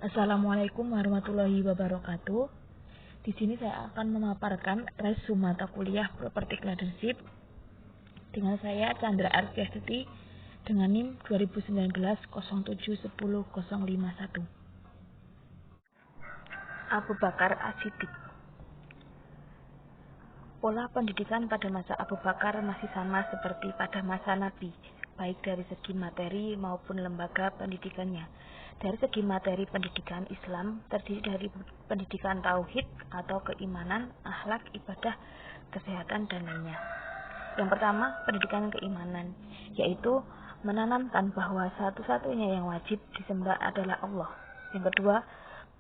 Assalamualaikum warahmatullahi wabarakatuh. Di sini saya akan memaparkan resume mata kuliah Property Leadership dengan saya Chandra Artiastuti dengan NIM 2019 0710 051. Abu Bakar As-Siddiq. Pola pendidikan pada masa Abu Bakar masih sama seperti pada masa Nabi, baik dari segi materi maupun lembaga pendidikannya. Dari segi materi pendidikan Islam terdiri dari pendidikan tauhid atau keimanan, akhlak, ibadah, kesehatan, dan lainnya. Yang pertama, pendidikan keimanan, yaitu menanamkan bahwa satu-satunya yang wajib disembah adalah Allah. Yang kedua,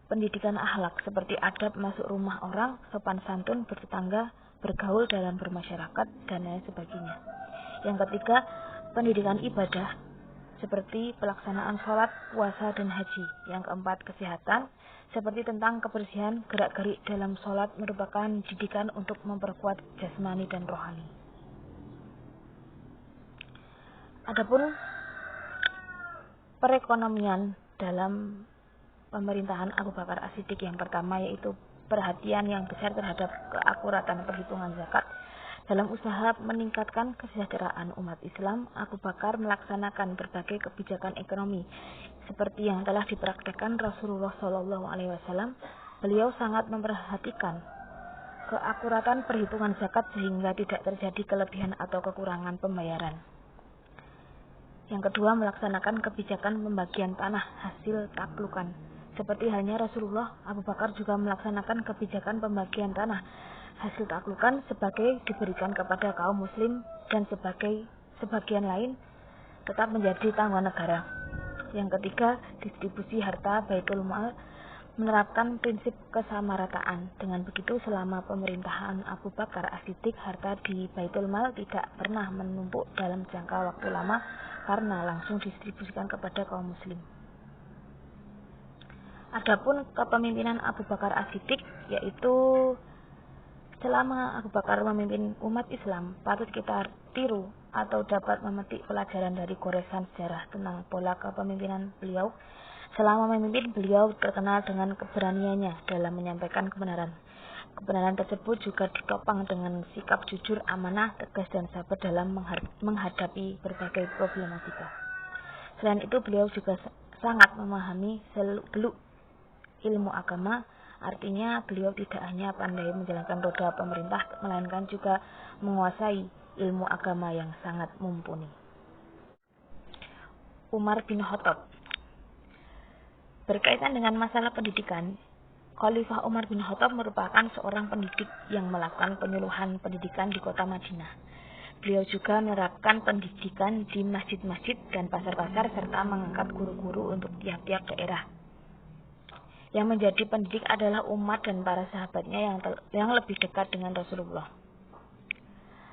pendidikan akhlak seperti adab masuk rumah orang, sopan santun, bertetangga, bergaul dalam bermasyarakat, dan lain sebagainya. Yang ketiga, pendidikan ibadah seperti pelaksanaan sholat, puasa, dan haji. Yang keempat, kesehatan seperti tentang kebersihan, gerak-gerik dalam sholat merupakan didikan untuk memperkuat jasmani dan rohani. Adapun perekonomian dalam pemerintahan Abu Bakar As-Siddiq, yang pertama yaitu perhatian yang besar terhadap keakuratan perhitungan zakat. Dalam usaha meningkatkan kesejahteraan umat Islam, Abu Bakar melaksanakan berbagai kebijakan ekonomi seperti yang telah dipraktekkan Rasulullah SAW. Beliau sangat memperhatikan keakuratan perhitungan zakat sehingga tidak terjadi kelebihan atau kekurangan pembayaran. Yang kedua, melaksanakan kebijakan pembagian tanah hasil taklukan. Seperti halnya Rasulullah, Abu Bakar juga melaksanakan kebijakan pembagian tanah hasil taklukan sebagai diberikan kepada kaum muslim dan sebagian lain tetap menjadi tanggungan negara. Yang ketiga, distribusi harta Baitul Mal menerapkan prinsip kesamarataan. Dengan begitu, selama pemerintahan Abu Bakar As-Siddiq, harta di Baitul Mal tidak pernah menumpuk dalam jangka waktu lama karena langsung didistribusikan kepada kaum muslim. Adapun kepemimpinan Abu Bakar As-Siddiq, yaitu selama Abu Bakar memimpin umat Islam, patut kita tiru atau dapat memetik pelajaran dari goresan sejarah tentang pola kepemimpinan beliau. Selama memimpin, beliau terkenal dengan keberaniannya dalam menyampaikan kebenaran. Kebenaran tersebut juga ditopang dengan sikap jujur, amanah, tegas, dan sabar dalam menghadapi berbagai problematika. Selain itu, beliau juga sangat memahami seluk-beluk ilmu agama. Artinya, beliau tidak hanya pandai menjalankan roda pemerintah, melainkan juga menguasai ilmu agama yang sangat mumpuni. Umar bin Khattab. Berkaitan dengan masalah pendidikan, Khalifah Umar bin Khattab merupakan seorang pendidik yang melakukan penyuluhan pendidikan di kota Madinah. Beliau juga menerapkan pendidikan di masjid-masjid dan pasar-pasar serta mengangkat guru-guru untuk tiap-tiap daerah. Yang menjadi pendidik adalah umat dan para sahabatnya yang lebih dekat dengan Rasulullah.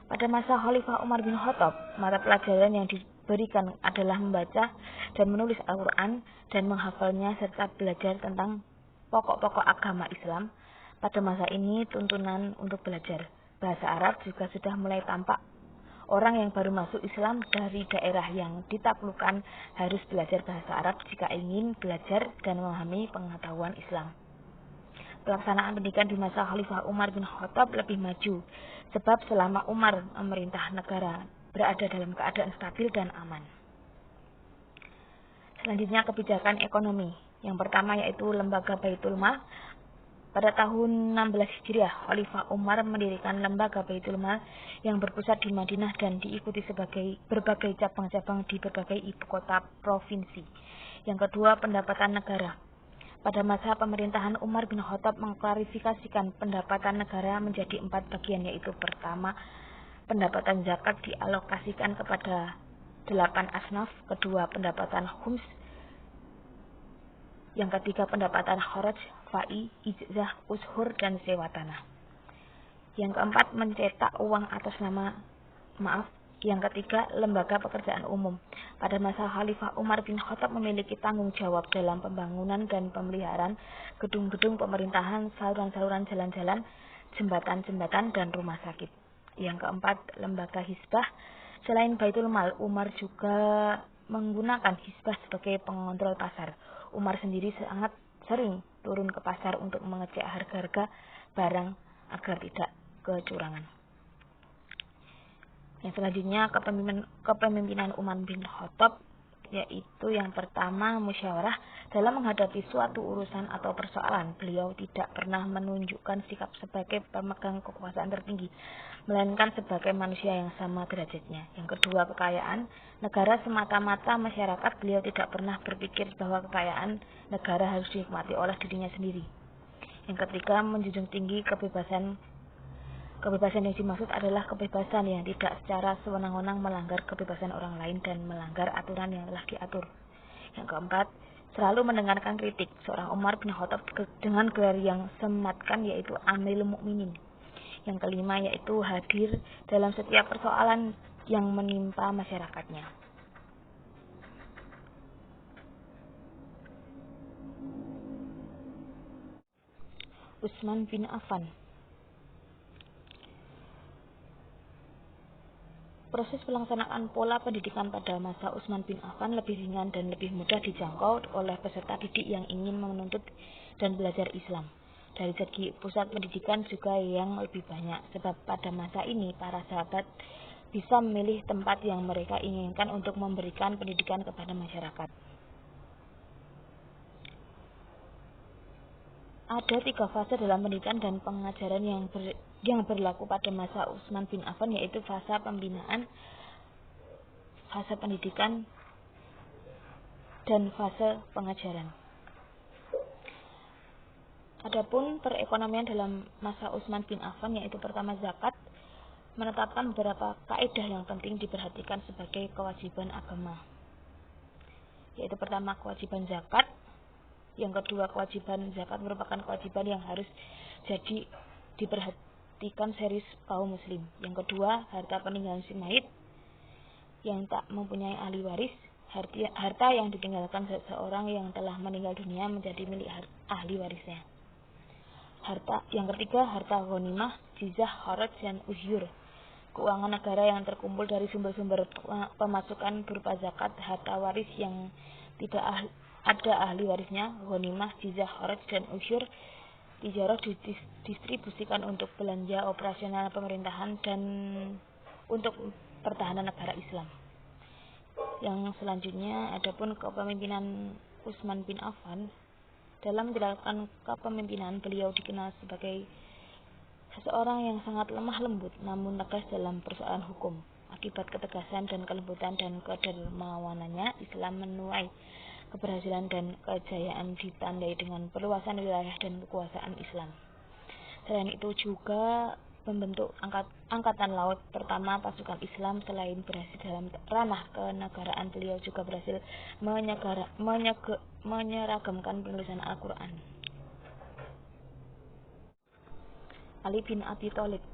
Pada masa Khalifah Umar bin Khattab, mata pelajaran yang diberikan adalah membaca dan menulis Al-Quran dan menghafalnya serta belajar tentang pokok-pokok agama Islam. Pada masa ini, tuntunan untuk belajar bahasa Arab juga sudah mulai tampak. Orang yang baru masuk Islam dari daerah yang ditaklukkan harus belajar bahasa Arab jika ingin belajar dan memahami pengetahuan Islam. Pelaksanaan pendidikan di masa Khalifah Umar bin Khattab lebih maju, sebab selama Umar memerintah negara berada dalam keadaan stabil dan aman. Selanjutnya, kebijakan ekonomi. Yang pertama yaitu lembaga Baitul Mal. Pada tahun 16 Hijriah, Khalifah Umar mendirikan lembaga Baitul Mal yang berpusat di Madinah dan diikuti sebagai berbagai cabang-cabang di berbagai ibu kota provinsi. Yang kedua, pendapatan negara. Pada masa pemerintahan Umar bin Khattab mengklarifikasikan pendapatan negara menjadi 4 bagian, yaitu pertama, pendapatan zakat dialokasikan kepada 8 asnaf. Kedua, pendapatan khums. Yang ketiga, pendapatan kharaj, fa'i, ijzah, ushur, dan sewa tanah. Yang keempat, mencetak uang atas nama Yang ketiga, lembaga pekerjaan umum. Pada masa Khalifah Umar bin Khattab memiliki tanggung jawab dalam pembangunan dan pemeliharaan gedung-gedung pemerintahan, saluran-saluran jalan-jalan, jembatan-jembatan, dan rumah sakit. Yang keempat, lembaga Hizbah. Selain Baitul Mal, Umar juga menggunakan Hizbah sebagai pengontrol pasar. Umar sendiri sering turun ke pasar untuk mengecek harga-harga barang agar tidak kecurangan. Yang selanjutnya kepemimpinan Umar bin Khattab, yaitu yang pertama musyawarah. Dalam menghadapi suatu urusan atau persoalan, beliau tidak pernah menunjukkan sikap sebagai pemegang kekuasaan tertinggi, melainkan sebagai manusia yang sama derajatnya. Yang kedua, kekayaan negara semata-mata masyarakat. Beliau tidak pernah berpikir bahwa kekayaan negara harus dinikmati oleh dirinya sendiri. Yang ketiga, menjunjung tinggi kebebasan. Kebebasan yang dimaksud adalah kebebasan yang tidak secara sewenang-wenang melanggar kebebasan orang lain dan melanggar aturan yang telah diatur. Yang keempat, selalu mendengarkan kritik. Seorang Umar bin Khattab dengan gelar yang sematkan, yaitu Amirul Mukminin. Yang kelima, yaitu hadir dalam setiap persoalan yang menimpa masyarakatnya. Utsman bin Affan. Proses pelaksanaan pola pendidikan pada masa Utsman bin Affan lebih ringan dan lebih mudah dijangkau oleh peserta didik yang ingin menuntut dan belajar Islam. Dari segi pusat pendidikan juga yang lebih banyak, sebab pada masa ini para sahabat bisa memilih tempat yang mereka inginkan untuk memberikan pendidikan kepada masyarakat. Ada 3 fase dalam pendidikan dan pengajaran yang berlaku pada masa Utsman bin Affan, yaitu fase pembinaan, fase pendidikan, dan fase pengajaran. Adapun perekonomian dalam masa Utsman bin Affan, yaitu pertama zakat, menetapkan beberapa kaidah yang penting diperhatikan sebagai kewajiban agama. Yaitu pertama, kewajiban zakat. Yang kedua, kewajiban zakat merupakan kewajiban yang harus jadi diperhatikan serius kaum muslim. Yang kedua, harta peninggalan si mayit yang tak mempunyai ahli waris. Harta yang ditinggalkan seseorang yang telah meninggal dunia menjadi milik ahli warisnya. Yang ketiga, harta ghanimah, jizah, kharaj, dan usyur. Keuangan negara yang terkumpul dari sumber-sumber pemasukan berupa zakat, harta waris yang tidak ada ahli warisnya, ghanimah, jizah, kharaj, dan usyur. Tijarah didistribusikan untuk belanja operasional pemerintahan dan untuk pertahanan negara Islam. Yang selanjutnya, adapun kepemimpinan Utsman bin Affan. Dalam menjalankan kepemimpinan, beliau dikenal sebagai seseorang yang sangat lemah lembut namun tegas dalam persoalan hukum. Akibat ketegasan dan kelembutan dan kedermawanannya, Islam menuai keberhasilan dan kejayaan ditandai dengan perluasan wilayah dan kekuasaan Islam. Selain itu juga membentuk angkatan laut pertama pasukan Islam. Selain berhasil dalam ranah kenegaraan, beliau juga berhasil menyeragamkan penulisan Al-Quran. Ali bin Abi Thalib.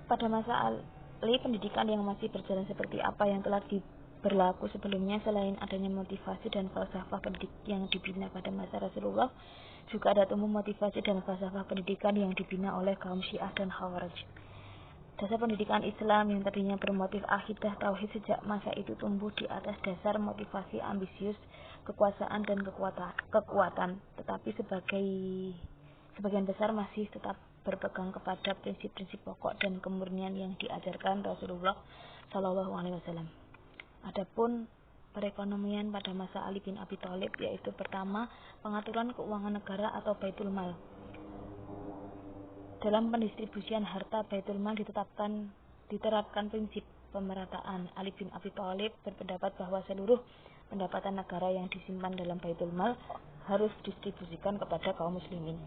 Pada masa Ali, pendidikan yang masih berjalan seperti apa yang telah berlaku sebelumnya. Selain adanya motivasi dan falsafah pendidik yang dibina pada masa Rasulullah, juga ada tumbuh motivasi dan falsafah pendidikan yang dibina oleh kaum Syiah dan Khawarij. Dasar pendidikan Islam yang tadinya bermotif akidah tauhid sejak masa itu tumbuh di atas dasar motivasi ambisius, kekuasaan, dan kekuatan, tetapi sebagian besar masih tetap berpegang kepada prinsip-prinsip pokok dan kemurnian yang diajarkan Rasulullah Shallallahu Alaihi Wasallam. Adapun perekonomian pada masa Ali bin Abi Thalib, yaitu pertama, pengaturan keuangan negara atau Baitul Mal. Dalam pendistribusian harta Baitul Mal diterapkan prinsip pemerataan. Ali bin Abi Thalib berpendapat bahwa seluruh pendapatan negara yang disimpan dalam Baitul Mal harus didistribusikan kepada kaum muslimin.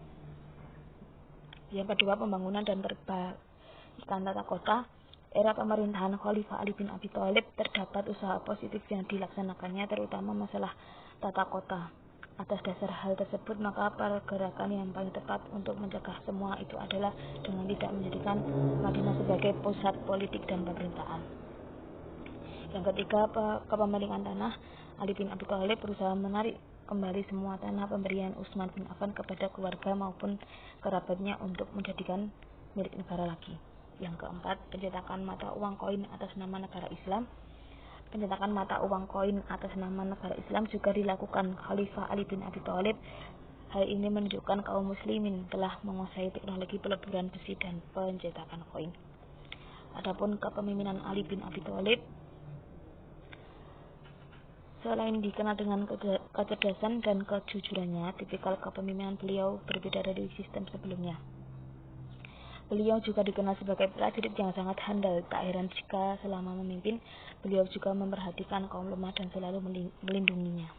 Yang kedua, pembangunan dan perbaikan tata kota. Era pemerintahan Khalifah Ali bin Abi Thalib terdapat usaha positif yang dilaksanakannya, terutama masalah tata kota. Atas dasar hal tersebut, maka pergerakan yang paling tepat untuk mencegah semua itu adalah dengan tidak menjadikan Madinah sebagai pusat politik dan pemerintahan. Yang ketiga, kepemilikan tanah. Ali bin Abi Thalib berusaha menarik kembali semua tanah pemberian Utsman bin Affan kepada keluarga maupun kerabatnya untuk menjadikan milik negara lagi. Yang keempat, pencetakan mata uang koin atas nama negara Islam. Pencetakan mata uang koin atas nama negara Islam juga dilakukan Khalifah Ali bin Abi Thalib. Hal ini menunjukkan kaum muslimin telah menguasai teknologi peleburan besi dan pencetakan koin. Adapun kepemimpinan Ali bin Abi Thalib, selain dikenal dengan kecerdasan dan kejujurannya, tipikal kepemimpinan beliau berbeda dari sistem sebelumnya. Beliau juga dikenal sebagai prajurit yang sangat handal. Tak heran jika selama memimpin, beliau juga memperhatikan kaum lemah dan selalu melindunginya.